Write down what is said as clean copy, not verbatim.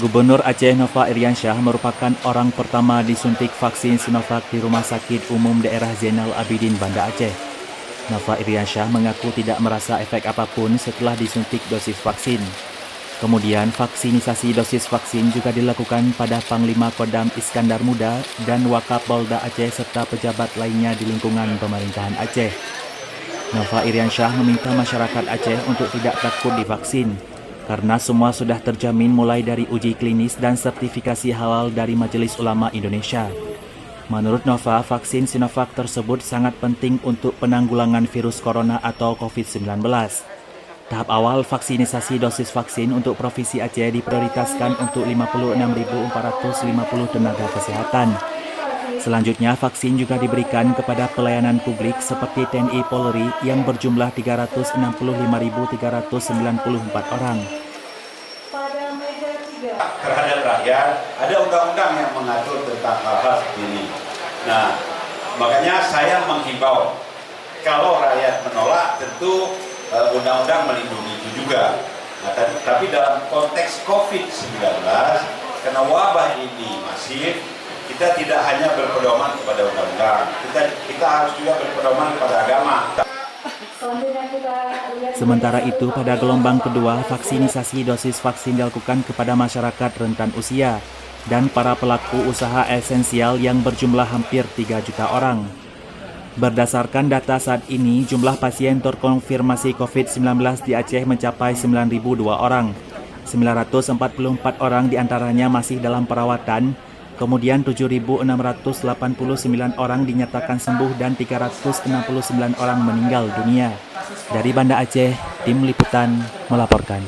Gubernur Aceh Nova Iriansyah merupakan orang pertama disuntik vaksin Sinovac di Rumah Sakit Umum Daerah Zainal Abidin, Banda Aceh. Nova Iriansyah mengaku tidak merasa efek apapun setelah disuntik dosis vaksin. Kemudian vaksinisasi dosis vaksin juga dilakukan pada Panglima Kodam Iskandar Muda dan Wakapolda Aceh serta pejabat lainnya di lingkungan pemerintahan Aceh. Nova Iriansyah meminta masyarakat Aceh untuk tidak takut divaksin, karena semua sudah terjamin mulai dari uji klinis dan sertifikasi halal dari Majelis Ulama Indonesia. Menurut Nova, vaksin Sinovac tersebut sangat penting untuk penanggulangan virus corona atau COVID-19. Tahap awal vaksinisasi dosis vaksin untuk Provinsi Aceh diprioritaskan untuk 56.450 tenaga kesehatan. Selanjutnya, vaksin juga diberikan kepada pelayanan publik seperti TNI Polri yang berjumlah 365.394 orang. Terhadap rakyat, ada undang-undang yang mengatur tentang hal-hal seperti ini. Nah, makanya saya menghimbau, kalau rakyat menolak, tentu undang-undang melindungi itu juga. Nah, tapi dalam konteks COVID-19, karena wabah ini masif, kita tidak hanya berpedoman kepada undang-undang, kita harus juga berpedoman kepada agama. Sementara itu, pada gelombang kedua, vaksinisasi dosis vaksin dilakukan kepada masyarakat rentan usia dan para pelaku usaha esensial yang berjumlah hampir 3 juta orang. Berdasarkan data saat ini, jumlah pasien terkonfirmasi COVID-19 di Aceh mencapai 9.002 orang. 944 orang diantaranya masih dalam perawatan, kemudian 7.689 orang dinyatakan sembuh dan 369 orang meninggal dunia. Dari Banda Aceh, tim liputan melaporkan.